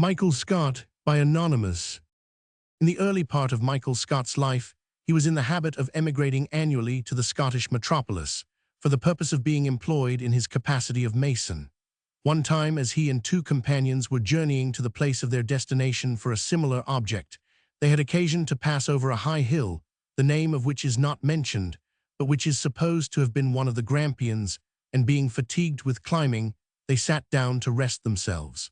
Michael Scott by Anonymous. In the early part of Michael Scott's life, he was in the habit of emigrating annually to the Scottish metropolis for the purpose of being employed in his capacity of mason. One time, as he and two companions were journeying to the place of their destination for a similar object, they had occasion to pass over a high hill, the name of which is not mentioned, but which is supposed to have been one of the Grampians, and being fatigued with climbing, they sat down to rest themselves.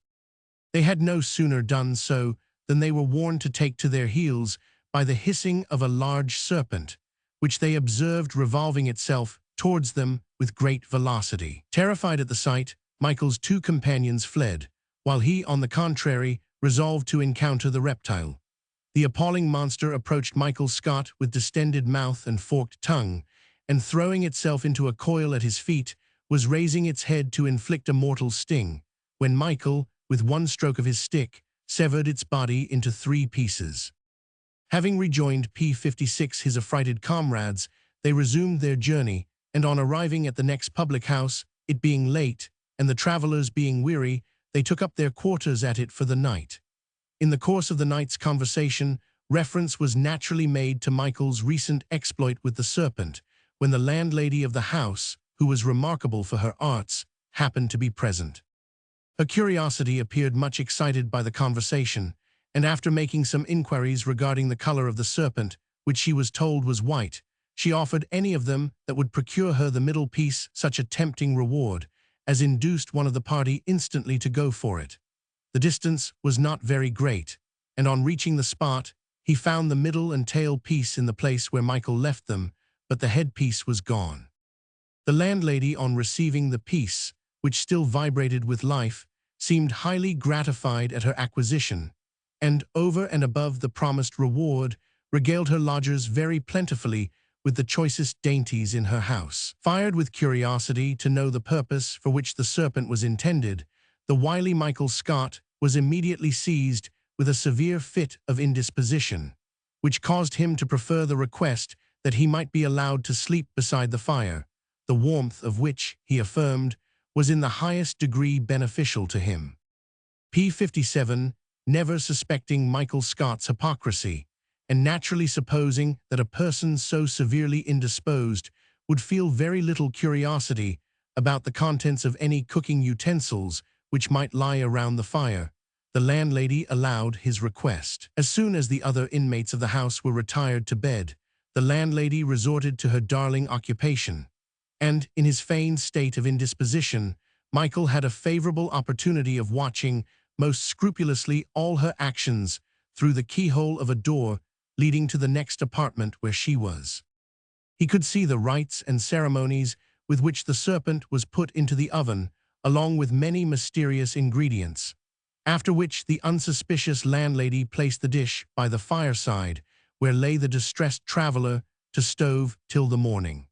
They had no sooner done so than they were warned to take to their heels by the hissing of a large serpent, which they observed revolving itself towards them with great velocity. Terrified at the sight, Michael's two companions fled, while he, on the contrary, resolved to encounter the reptile. The appalling monster approached Michael Scott with distended mouth and forked tongue, and throwing itself into a coil at his feet, was raising its head to inflict a mortal sting, when Michael, with one stroke of his stick, severed its body into 3 pieces. Having rejoined P-56 his affrighted comrades, they resumed their journey, and on arriving at the next public house, it being late, and the travelers being weary, they took up their quarters at it for the night. In the course of the night's conversation, reference was naturally made to Michael's recent exploit with the serpent, when the landlady of the house, who was remarkable for her arts, happened to be present. Her curiosity appeared much excited by the conversation, and after making some inquiries regarding the color of the serpent, which she was told was white, she offered any of them that would procure her the middle piece such a tempting reward, as induced one of the party instantly to go for it. The distance was not very great, and on reaching the spot, he found the middle and tail piece in the place where Michael left them, but the headpiece was gone. The landlady, on receiving the piece, which still vibrated with life, seemed highly gratified at her acquisition, and, over and above the promised reward, regaled her lodgers very plentifully with the choicest dainties in her house. Fired with curiosity to know the purpose for which the serpent was intended, the wily Michael Scott was immediately seized with a severe fit of indisposition, which caused him to prefer the request that he might be allowed to sleep beside the fire, the warmth of which, he affirmed, was in the highest degree beneficial to him. P-57, never suspecting Michael Scott's hypocrisy, and naturally supposing that a person so severely indisposed would feel very little curiosity about the contents of any cooking utensils which might lie around the fire, the landlady allowed his request. As soon as the other inmates of the house were retired to bed, the landlady resorted to her darling occupation, and, in his feigned state of indisposition, Michael had a favorable opportunity of watching most scrupulously all her actions through the keyhole of a door leading to the next apartment where she was. He could see the rites and ceremonies with which the serpent was put into the oven, along with many mysterious ingredients, after which the unsuspicious landlady placed the dish by the fireside, where lay the distressed traveler, to stove till the morning.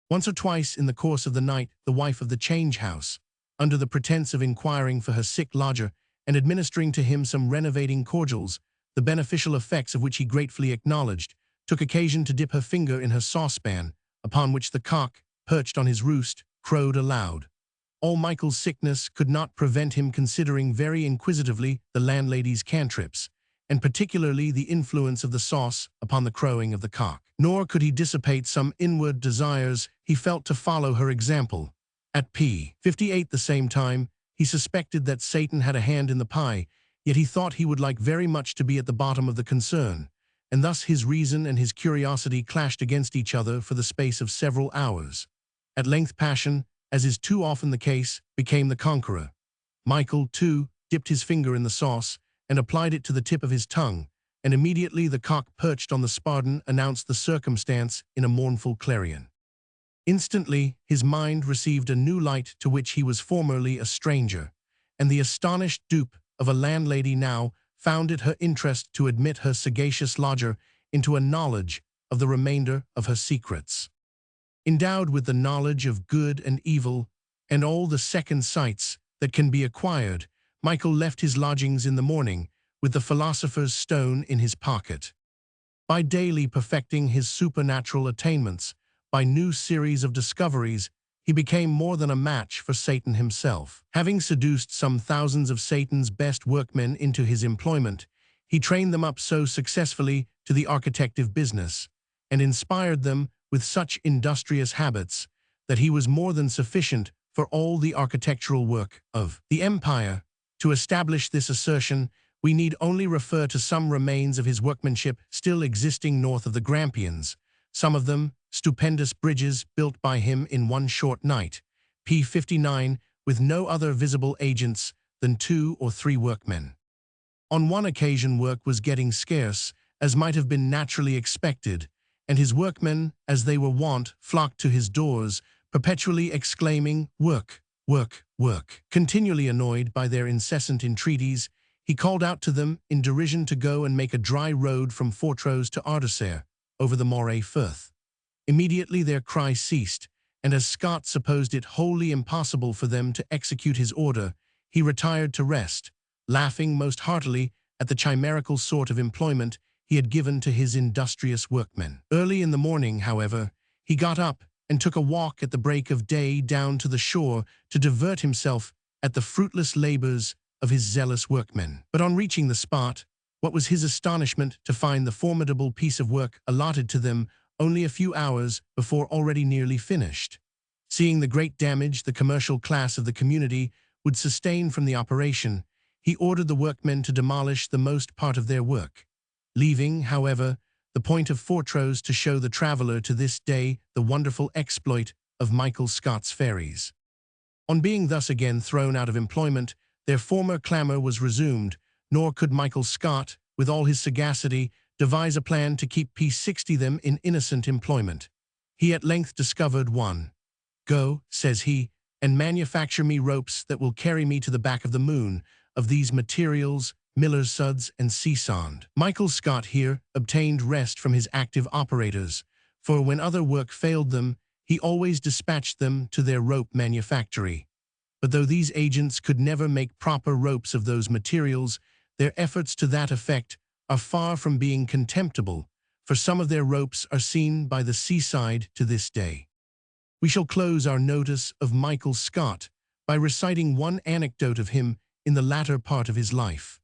Once or twice in the course of the night, the wife of the change house, under the pretense of inquiring for her sick lodger and administering to him some renovating cordials, the beneficial effects of which he gratefully acknowledged, took occasion to dip her finger in her saucepan, upon which the cock, perched on his roost, crowed aloud. All Michael's sickness could not prevent him considering very inquisitively the landlady's cantrips, and particularly the influence of the sauce upon the crowing of the cock. Nor could he dissipate some inward desires he felt to follow her example. At P-58 the same time, he suspected that Satan had a hand in the pie, yet he thought he would like very much to be at the bottom of the concern, and thus his reason and his curiosity clashed against each other for the space of several hours. At length passion, as is too often the case, became the conqueror. Michael, too, dipped his finger in the sauce and applied it to the tip of his tongue, and immediately the cock perched on the spardon announced the circumstance in a mournful clarion. Instantly his mind received a new light to which he was formerly a stranger, and the astonished dupe of a landlady now found it her interest to admit her sagacious lodger into a knowledge of the remainder of her secrets. Endowed with the knowledge of good and evil, and all the second sights that can be acquired, Michael left his lodgings in the morning with the philosopher's stone in his pocket. By daily perfecting his supernatural attainments, by new series of discoveries, he became more than a match for Satan himself. Having seduced some thousands of Satan's best workmen into his employment, he trained them up so successfully to the architective business, and inspired them with such industrious habits, that he was more than sufficient for all the architectural work of the empire. To establish this assertion, we need only refer to some remains of his workmanship still existing north of the Grampians, some of them stupendous bridges built by him in one short night, p. 59, with no other visible agents than 2 or 3 workmen. On one occasion work was getting scarce, as might have been naturally expected, and his workmen, as they were wont, flocked to his doors, perpetually exclaiming, "Work, work, work." Continually annoyed by their incessant entreaties, he called out to them in derision to go and make a dry road from Fortrose to Ardusser, over the Moray Firth. Immediately their cry ceased, and as Scott supposed it wholly impossible for them to execute his order, he retired to rest, laughing most heartily at the chimerical sort of employment he had given to his industrious workmen. Early in the morning, however, he got up and took a walk at the break of day down to the shore to divert himself at the fruitless labors of his zealous workmen. But on reaching the spot, what was his astonishment to find the formidable piece of work allotted to them only a few hours before already nearly finished. Seeing the great damage the commercial class of the community would sustain from the operation, he ordered the workmen to demolish the most part of their work, leaving, however, the point of Fortrose to show the traveller to this day the wonderful exploit of Michael Scott's ferries. On being thus again thrown out of employment, their former clamour was resumed, nor could Michael Scott, with all his sagacity, devise a plan to keep P60 them in innocent employment. He at length discovered one. "Go," says he, "and manufacture me ropes that will carry me to the back of the moon, of these materials, miller's suds and sea sand." Michael Scott here obtained rest from his active operators, for when other work failed them, he always dispatched them to their rope manufactory. But though these agents could never make proper ropes of those materials, their efforts to that effect are far from being contemptible, for some of their ropes are seen by the seaside to this day. We shall close our notice of Michael Scott by reciting one anecdote of him in the latter part of his life.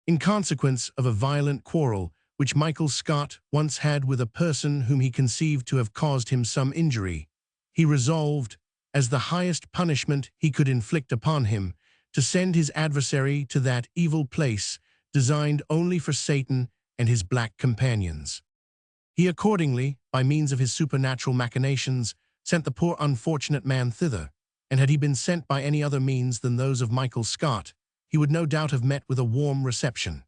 In consequence of a violent quarrel which Michael Scott once had with a person whom he conceived to have caused him some injury, he resolved, as the highest punishment he could inflict upon him, to send his adversary to that evil place designed only for Satan and his black companions. He accordingly, by means of his supernatural machinations, sent the poor unfortunate man thither, and had he been sent by any other means than those of Michael Scott, he would no doubt have met with a warm reception.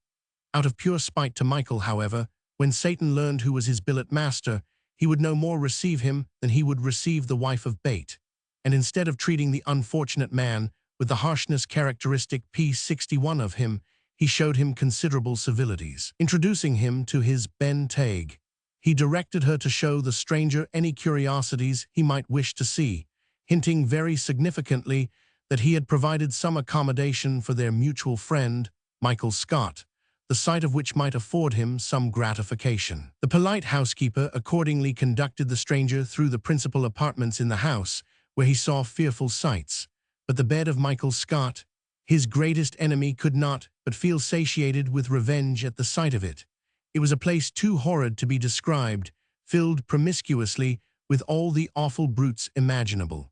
Out of pure spite to Michael, however, when Satan learned who was his billet master, he would no more receive him than he would receive the wife of Bate, and instead of treating the unfortunate man with the harshness characteristic P61 of him, he showed him considerable civilities. Introducing him to his Ben Tague, he directed her to show the stranger any curiosities he might wish to see, hinting very significantly that he had provided some accommodation for their mutual friend, Michael Scott, the sight of which might afford him some gratification. The polite housekeeper accordingly conducted the stranger through the principal apartments in the house, where he saw fearful sights, but the bed of Michael Scott, his greatest enemy, could not but feel satiated with revenge at the sight of it. It was a place too horrid to be described, filled promiscuously with all the awful brutes imaginable.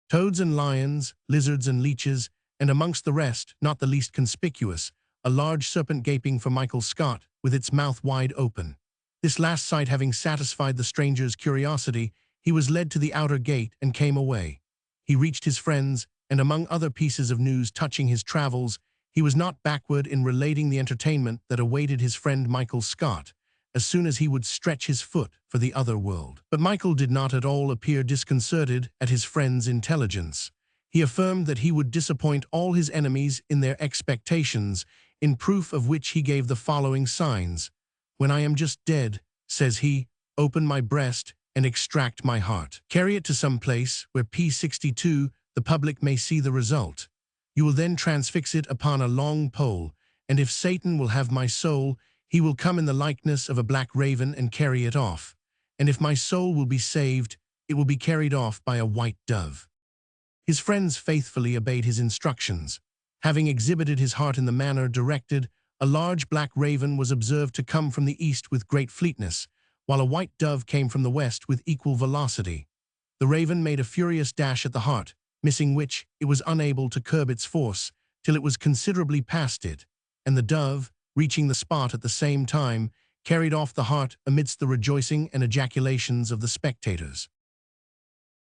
Toads and lions, lizards and leeches, and amongst the rest, not the least conspicuous, a large serpent gaping for Michael Scott, with its mouth wide open. This last sight having satisfied the stranger's curiosity, he was led to the outer gate and came away. He reached his friends, and among other pieces of news touching his travels, he was not backward in relating the entertainment that awaited his friend Michael Scott, as soon as he would stretch his foot for the other world. But Michael did not at all appear disconcerted at his friend's intelligence. He affirmed that he would disappoint all his enemies in their expectations, in proof of which he gave the following signs. "When I am just dead," says he, "open my breast and extract my heart. Carry it to some place where P62 the public may see the result. You will then transfix it upon a long pole, and if Satan will have my soul, he will come in the likeness of a black raven and carry it off. And if my soul will be saved, it will be carried off by a white dove. His friends faithfully obeyed his instructions. Having exhibited his heart in the manner directed, a large black raven was observed to come from the east with great fleetness, while a white dove came from the west with equal velocity. The raven made a furious dash at the hart, missing which it was unable to curb its force till it was considerably past it, and the dove, reaching the spot at the same time, carried off the hart amidst the rejoicing and ejaculations of the spectators.